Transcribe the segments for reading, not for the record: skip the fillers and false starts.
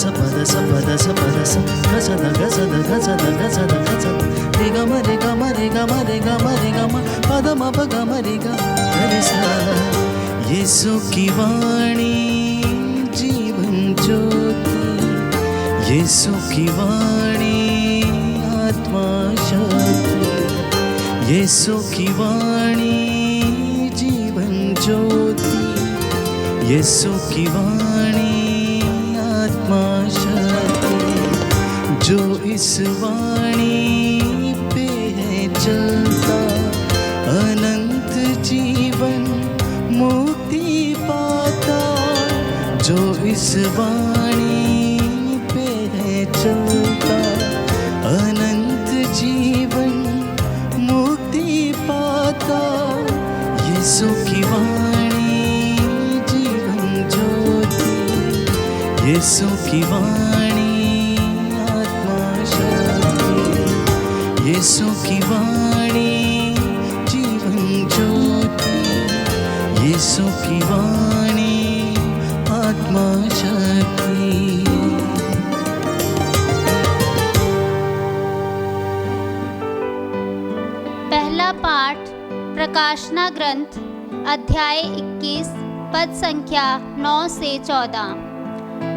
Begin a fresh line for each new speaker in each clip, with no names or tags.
ಸ ಪದ ಸ ಪದ ಸ ಪದ ಸ ಗಸದ ಗಸದ ಗಸದ ಗಸದ ಗಸದ ರಿ ಗ ಮ ರಿ ಗ ಮ ರಿ ಗ ಮ ರಿ ಗ ಮ ರಿ ಗ ಮ ಪದ ಮ ಪ ಗ ಮ ರಿ ಗ ರಿ ಸ ಯೇಸು की वाणी जीवन ज्योति, यीशु की वाणी आत्मा शक्ति, यीशु की वाणी जीवन ज्योति, यीशु की वाणी आत्मा शक्ति। जो इस वाणी पे है चलता अनंत जीवन मुक्ति पाता। जो इस वाणी पे है चलता अनंत जीवन मुक्ति पाता। यीशु की वाणी जीवन ज्योति, यीशु की वाणी आत्मा शक्ति, यीशु की वाणी जीवन ज्योति, यीशु की वाणी आत्मा शक्ति।
पहला पाठ प्रकाशना ग्रंथ अध्याय 21 पद संख्या 9 से 14।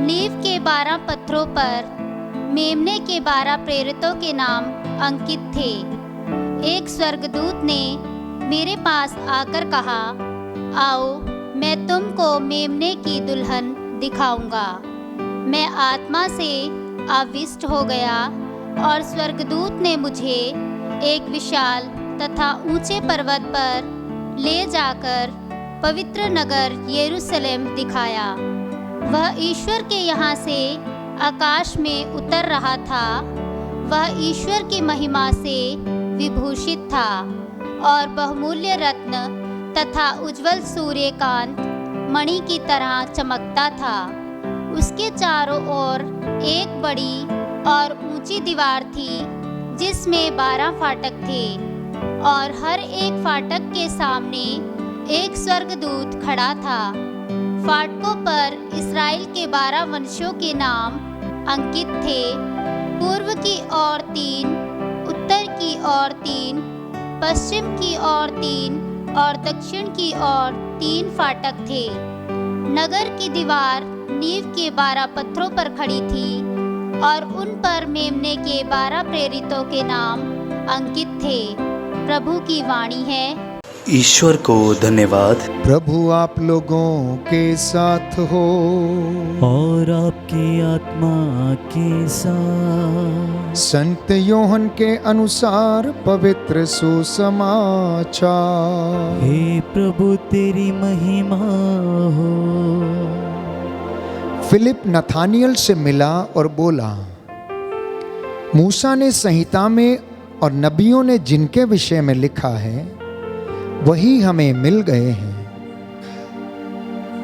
नींव के 12 पत्थरों पर मेमने के 12 प्रेरितों के नाम अंकित थे। एक स्वर्गदूत ने मेरे पास आकर कहा, आओ मैं तुमको मेमने की दुल्हन दिखाऊंगा। मैं आत्मा से आविष्ट हो गया और स्वर्गदूत ने मुझे एक विशाल तथा ऊंचे पर्वत पर ले जाकर पवित्र नगर यरूशलेम दिखाया। वह ईश्वर के यहाँ से आकाश में उतर रहा था। वह ईश्वर की महिमा से विभूषित था और बहुमूल्य रत्न तथा उज्जवल सूर्यकांत मणि की तरह चमकता था। उसके चारों ओर एक बड़ी और ऊंची दीवार थी जिसमें 12 फाटक थे और हर एक फाटक के सामने एक स्वर्गदूत खड़ा था। फाटकों पर इस्राएल के 12 वंशों के नाम अंकित थे। पूर्व की ओर 3, उत्तर की ओर 3, पश्चिम की ओर 3 और दक्षिण की ओर 3 फाटक थे। नगर की दीवार नींव के 12 पत्थरों पर खड़ी थी और उन पर मेमने के 12 प्रेरितों के नाम अंकित थे। प्रभु की वाणी है।
ईश्वर को धन्यवाद।
प्रभु आप लोगों के साथ हो
और आपकी आत्मा के साथ।
संत योहन के अनुसार पवित्र सुसमाचार।
हे प्रभु तेरी महिमा हो।
फिलिप नथानियल से मिला और बोला, मूसा ने संहिता में और नबियों ने जिनके विषय में लिखा है वही हमें मिल गए हैं।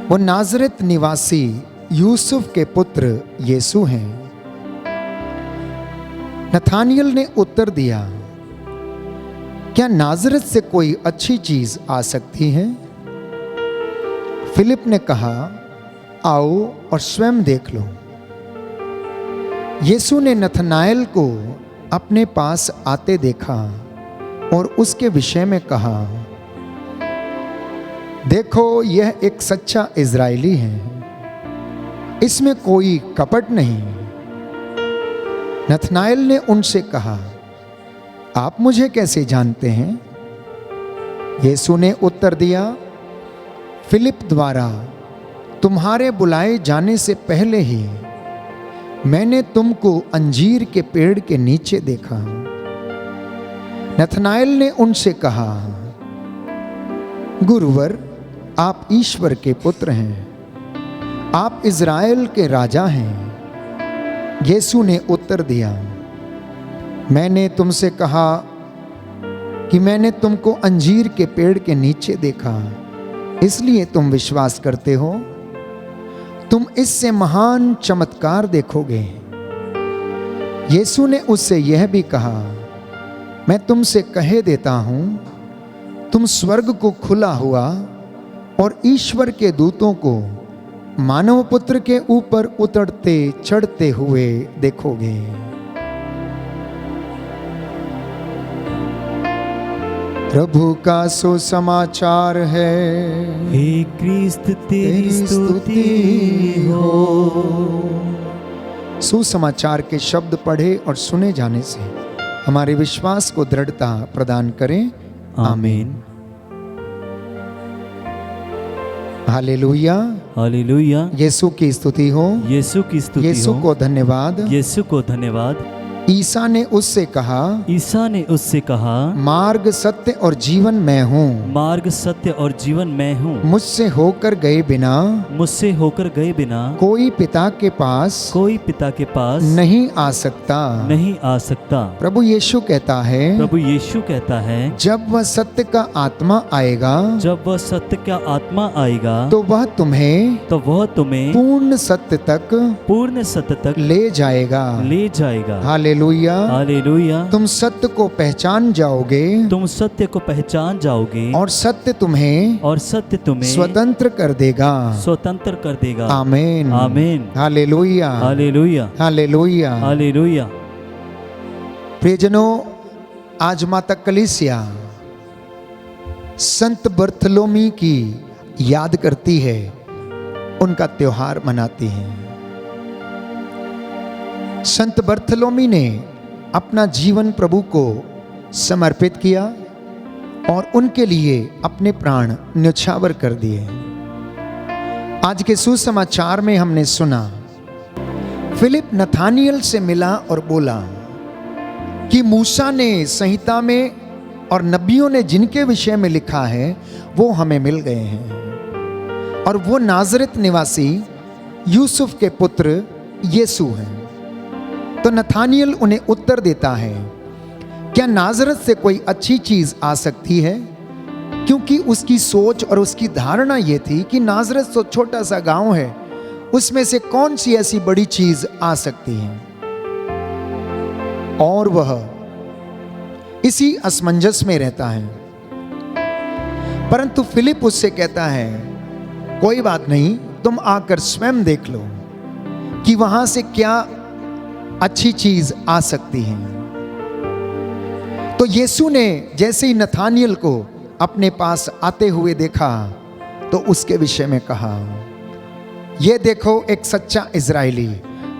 वो नाजरेत निवासी यूसुफ के पुत्र यीशु हैं। नथानियल ने उत्तर दिया, क्या नाजरेत से कोई अच्छी चीज आ सकती है? फिलिप ने कहा, आओ और स्वयं देख लो। यीशु ने नथनाएल को अपने पास आते देखा और उसके विषय में कहा, देखो यह एक सच्चा इज़राइली है, इसमें कोई कपट नहीं। नथनाएल ने उनसे कहा, आप मुझे कैसे जानते हैं? यीशु ने उत्तर दिया, फिलिप द्वारा तुम्हारे बुलाए जाने से पहले ही मैंने तुमको अंजीर के पेड़ के नीचे देखा। नथनाएल ने उनसे कहा, गुरुवर आप ईश्वर के पुत्र हैं, आप इज़राइल के राजा हैं। यीशु ने उत्तर दिया, मैंने तुमसे कहा कि मैंने तुमको अंजीर के पेड़ के नीचे देखा, इसलिए तुम विश्वास करते हो? तुम इससे महान चमत्कार देखोगे। यीशु ने उससे यह भी कहा, मैं तुमसे कहे देता हूं, तुम स्वर्ग को खुला हुआ और ईश्वर के दूतों को मानव पुत्र के ऊपर उतरते चढ़ते हुए देखोगे। प्रभु का सुसमाचार है।
हे क्रिस्त तेरी स्तुति हो।
सुसमाचार के शब्द पढ़े और सुने जाने से हमारे विश्वास को दृढ़ता प्रदान करें। आमीन। Hallelujah,
hallelujah.
यीशु की स्तुति हो।
यीशु की स्तुति हो।
यीशु को धन्यवाद।
यीशु को धन्यवाद।
ईसा ने उससे कहा,
ईसा ने उससे कहा,
मार्ग सत्य और जीवन मैं हूँ।
मार्ग सत्य और जीवन मैं हूँ।
मुझसे होकर गए बिना,
मुझसे होकर गए बिना
कोई पिता के पास,
कोई पिता के पास
नहीं आ सकता।
नहीं आ सकता।
प्रभु यीशु कहता है,
प्रभु यीशु कहता है,
जब वह सत्य का आत्मा आएगा,
जब वह सत्य का आत्मा आएगा,
तो वह तुम्हें पूर्ण सत्य तक ले जाएगा। Hallelujah,
hallelujah.
तुम सत्य को पहचान जाओगे,
तुम सत्य को पहचान जाओगे,
और सत्य तुम्हें स्वतंत्र कर देगा।
स्वतंत्र कर देगा।
आमीन,
आमीन।
Hallelujah,
hallelujah,
hallelujah,
hallelujah.
प्रियजनों, आज माता कलीसिया संत बर्थलोमी की याद करती है, उनका त्योहार मनाती है। संत बर्थलोमी ने अपना जीवन प्रभु को समर्पित किया और उनके लिए अपने प्राण न्यौछावर कर दिए। आज के सुसमाचार में हमने सुना, फिलिप नथानियल से मिला और बोला कि मूसा ने संहिता में और नबियों ने जिनके विषय में लिखा है वो हमें मिल गए हैं, और वो नाजरत निवासी यूसुफ के पुत्र यीशु हैं। तो नथानियल उन्हें उत्तर देता है, क्या नाजरत से कोई अच्छी चीज आ सकती है? क्योंकि उसकी सोच और उसकी धारणा यह थी कि नाजरत तो छोटा सा गांव है, उसमें से कौन सी ऐसी बड़ी चीज आ सकती है। और वह इसी असमंजस में रहता है। परंतु फिलिप उससे कहता है, कोई बात नहीं, तुम आकर स्वयं देख लो कि वहां से क्या अच्छी चीज आ सकती है। तो यीशु ने जैसे ही नथानियल को अपने पास आते हुए देखा तो उसके विषय में कहा, ये देखो एक सच्चा इजरायली,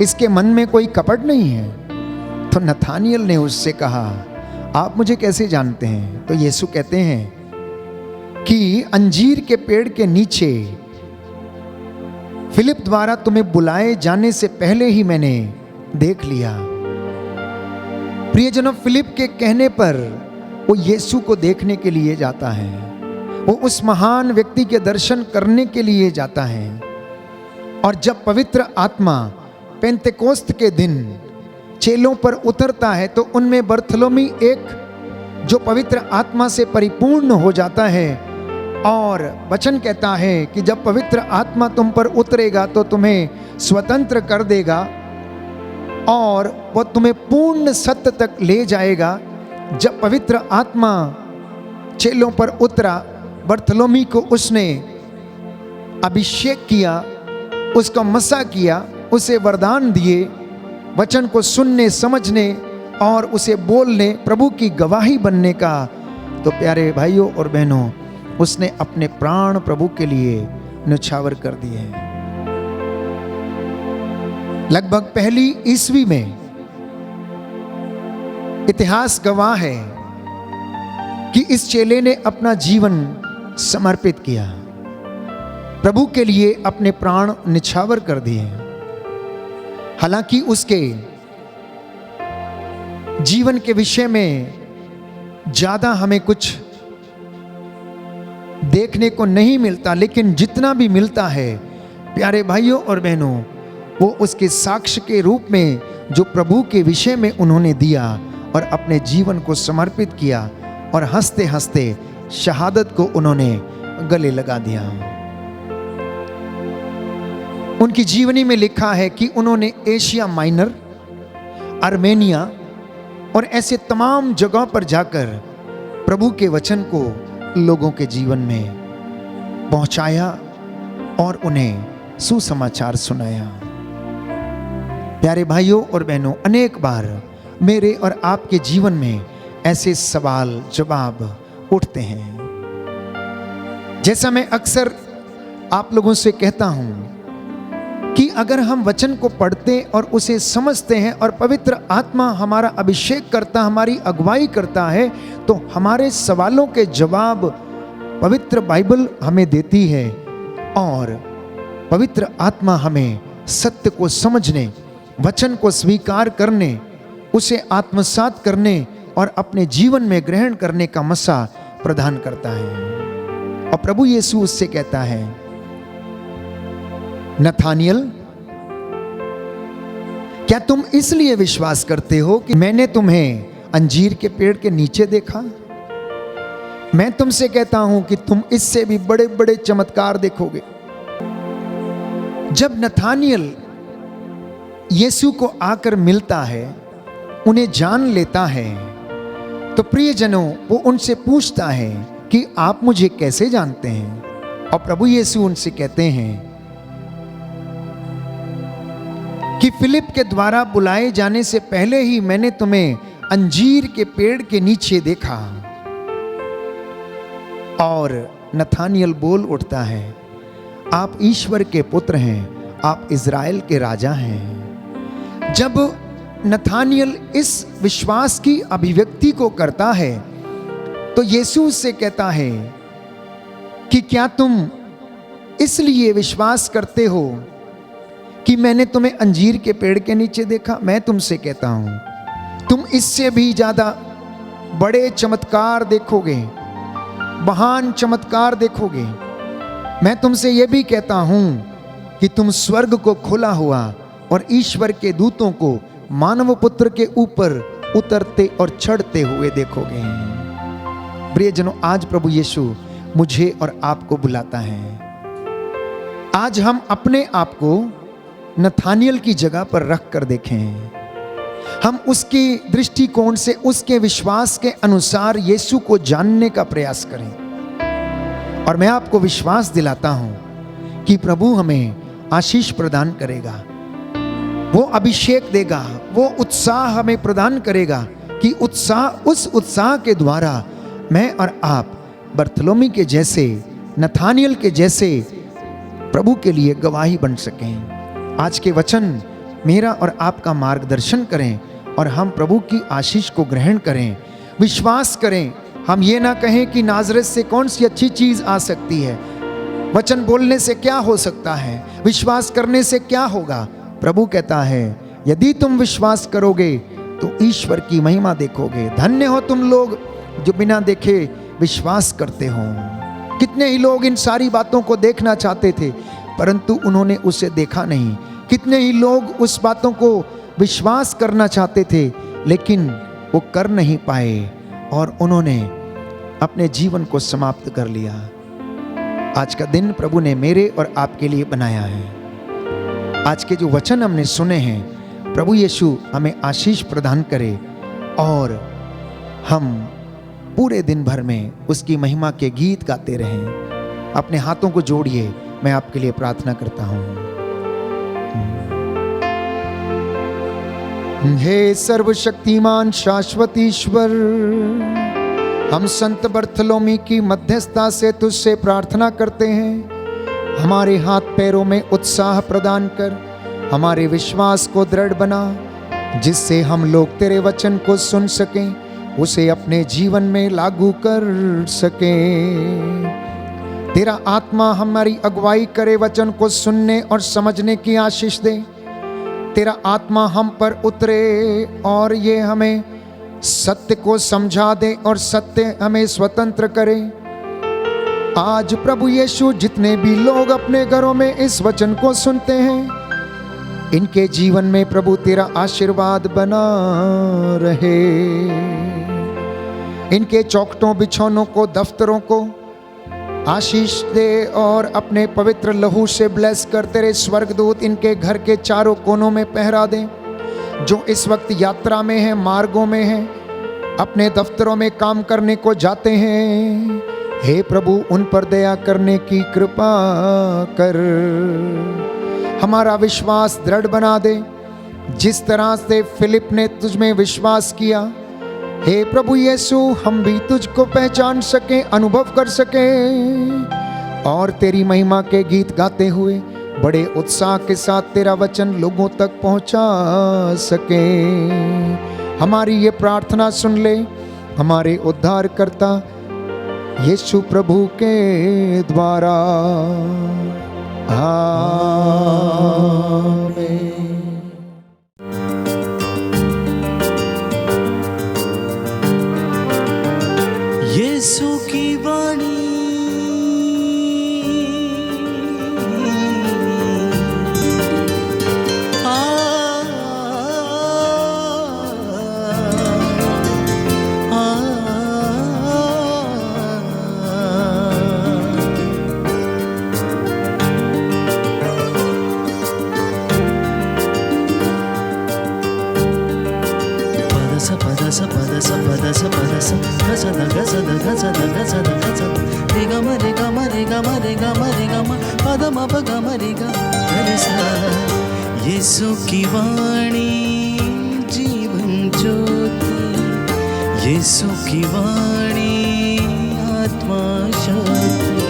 इसके मन में कोई कपट नहीं है। तो नथानियल ने उससे कहा, आप मुझे कैसे जानते हैं? तो यीशु कहते हैं कि अंजीर के पेड़ के नीचे फिलिप द्वारा तुम्हें बुलाए जाने से पहले ही मैंने देख लिया। प्रियजनों, फिलिप के कहने पर वो यीशु को देखने के लिए जाता है, वो उस महान व्यक्ति के दर्शन करने के लिए जाता है। और जब पवित्र आत्मा पेंतेकोस्त के दिन चेलों पर उतरता है तो उनमें बर्थलोमी एक जो पवित्र आत्मा से परिपूर्ण हो जाता है, और वचन कहता है कि जब पवित्र आत्मा तुम पर उतरेगा तो तुम्हें स्वतंत्र कर देगा और वह तुम्हें पूर्ण सत्य तक ले जाएगा। जब पवित्र आत्मा चेलों पर उतरा, बर्थलोमी को उसने अभिषेक किया, उसका मसा किया, उसे वरदान दिए, वचन को सुनने, समझने और उसे बोलने, प्रभु की गवाही बनने का। तो प्यारे भाइयों और बहनों, उसने अपने प्राण प्रभु के लिए न्यौछावर कर दिए हैं। लगभग पहली ईस्वी में इतिहास गवाह है कि इस चेले ने अपना जीवन समर्पित किया, प्रभु के लिए अपने प्राण न्यौछावर कर दिए। हालांकि उसके जीवन के विषय में ज्यादा हमें कुछ देखने को नहीं मिलता, लेकिन जितना भी मिलता है प्यारे भाइयों और बहनों, वो उसके साक्ष्य के रूप में जो प्रभु के विषय में उन्होंने दिया और अपने जीवन को समर्पित किया, और हंसते हंसते शहादत को उन्होंने गले लगा दिया। उनकी जीवनी में लिखा है कि उन्होंने एशिया माइनर, आर्मेनिया और ऐसे तमाम जगहों पर जाकर प्रभु के वचन को लोगों के जीवन में पहुंचाया और उन्हें सुसमाचार सुनाया। प्यारे भाइयों और बहनों, अनेक बार मेरे और आपके जीवन में ऐसे सवाल जवाब उठते हैं। जैसा मैं अक्सर आप लोगों से कहता हूं कि अगर हम वचन को पढ़ते और उसे समझते हैं और पवित्र आत्मा हमारा अभिषेक करता, हमारी अगुवाई करता है, तो हमारे सवालों के जवाब पवित्र बाइबल हमें देती है और पवित्र आत्मा हमें सत्य को समझने, वचन को स्वीकार करने, उसे आत्मसात करने और अपने जीवन में ग्रहण करने का मसा प्रदान करता है। और प्रभु यीशु उससे कहता है, नथानियल, क्या तुम इसलिए विश्वास करते हो कि मैंने तुम्हें अंजीर के पेड़ के नीचे देखा? मैं तुमसे कहता हूं कि तुम इससे भी बड़े बड़े चमत्कार देखोगे। जब नथानियल यीशु को आकर मिलता है, उन्हें जान लेता है, तो प्रियजनों वो उनसे पूछता है कि आप मुझे कैसे जानते हैं? और प्रभु यीशु उनसे कहते हैं कि फिलिप के द्वारा बुलाए जाने से पहले ही मैंने तुम्हें अंजीर के पेड़ के नीचे देखा। और नथानियल बोल उठता है, आप ईश्वर के पुत्र हैं, आप इज़राइल के राजा हैं। जब नथानियल इस विश्वास की अभिव्यक्ति को करता है, तो यीशु उससे कहता है कि क्या तुम इसलिए विश्वास करते हो कि मैंने तुम्हें अंजीर के पेड़ के नीचे देखा? मैं तुमसे कहता हूं तुम इससे भी ज्यादा बड़े चमत्कार देखोगे, महान चमत्कार देखोगे। मैं तुमसे यह भी कहता हूं कि तुम स्वर्ग को खुला हुआ और ईश्वर के दूतों को मानव पुत्र के ऊपर उतरते और चढ़ते हुए देखोगे। प्रियजनों, आज प्रभु यीशु मुझे और आपको बुलाता है। आज हम अपने आप को नथानियल की जगह पर रख कर देखें। हम उसकी दृष्टिकोण से, उसके विश्वास के अनुसार यीशु को जानने का प्रयास करें। और मैं आपको विश्वास दिलाता हूं कि प्रभु हमें आशीष प्रदान करेगा, वो अभिषेक देगा, वो उत्साह हमें प्रदान करेगा कि उस उत्साह के द्वारा मैं और आप बर्थलोमी के जैसे, नथानियल के जैसे प्रभु के लिए गवाही बन सकें। आज के वचन मेरा और आपका मार्गदर्शन करें और हम प्रभु की आशीष को ग्रहण करें, विश्वास करें। हम ये ना कहें कि नाज़रेत से कौन सी अच्छी चीज़ आ सकती है, वचन बोलने से क्या हो सकता है, विश्वास करने से क्या होगा। प्रभु कहता है, यदि तुम विश्वास करोगे तो ईश्वर की महिमा देखोगे। धन्य हो तुम लोग जो बिना देखे विश्वास करते हो। कितने ही लोग इन सारी बातों को देखना चाहते थे, परंतु उन्होंने उसे देखा नहीं। कितने ही लोग उस बातों को विश्वास करना चाहते थे, लेकिन वो कर नहीं पाए और उन्होंने अपने जीवन को समाप्त कर लिया। आज का दिन प्रभु ने मेरे और आपके लिए बनाया है। आज के जो वचन हमने सुने हैं, प्रभु यीशु हमें आशीष प्रदान करे और हम पूरे दिन भर में उसकी महिमा के गीत गाते रहें। अपने हाथों को जोड़िए, मैं आपके लिए प्रार्थना करता हूं। हे सर्वशक्तिमान शाश्वत ईश्वर, हम संत बर्थलोमी की मध्यस्थता से तुझसे प्रार्थना करते हैं। हमारे हाथ पैरों में उत्साह प्रदान कर, हमारे विश्वास को दृढ़ बना, जिससे हम लोग तेरे वचन को सुन सकें, उसे अपने जीवन में लागू कर सकें। तेरा आत्मा हमारी अगुवाई करे, वचन को सुनने और समझने की आशीष दे। तेरा आत्मा हम पर उतरे और ये हमें सत्य को समझा दे और सत्य हमें स्वतंत्र करे। आज प्रभु यीशु, जितने भी लोग अपने घरों में इस वचन को सुनते हैं, इनके जीवन में प्रभु तेरा आशीर्वाद बना रहे। इनके चौखटों, बिछौनों को, दफ्तरों को आशीष दे और अपने पवित्र लहू से ब्लेस कर तेरे स्वर्गदूत इनके घर के चारों कोनों में पहरा दें। जो इस वक्त यात्रा में हैं, मार्गों में हैं, अपने दफ्तरों में काम करने को जाते हैं, हे प्रभु उन पर दया करने की कृपा कर। हमारा विश्वास दृढ़ बना दे। जिस तरह से फिलिप ने तुझ में विश्वास किया, हे प्रभु यीशु, हम भी तुझको पहचान सके, अनुभव कर सके और तेरी महिमा के गीत गाते हुए बड़े उत्साह के साथ तेरा वचन लोगों तक पहुंचा सके। हमारी ये प्रार्थना सुन ले हमारे उद्धारकर्ता यीशु प्रभु के द्वारा, आमीन।
यीशु की वाणी यीशु की वाणी जीवन ज्योति, यीशु की वाणी आत्मा शक्ति,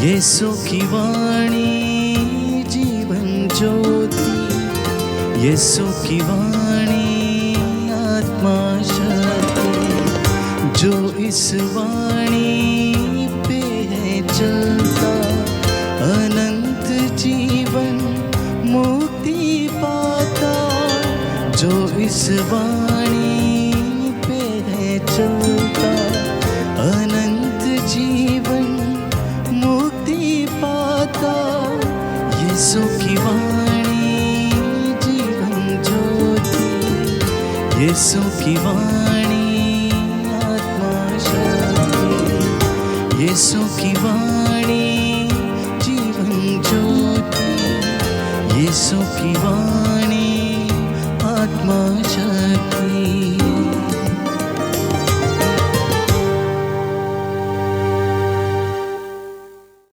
यीशु की वाणी जीवन ज्योति, यीशु की वाणी आत्मा शक्ति। जो इस वाणी पे है चलता, अनंत जीवन मुक्ति पाता। जो इस वाणी पे है चलता, अनंत जीवन मुक्ति पाता। यीशु की वाणी जीवन ज्योति, यीशु की वाणी आत्मा शक्ति, यीशु की वाणी जीवन ज्योति, यीशु की वाणी आत्मा शक्ति।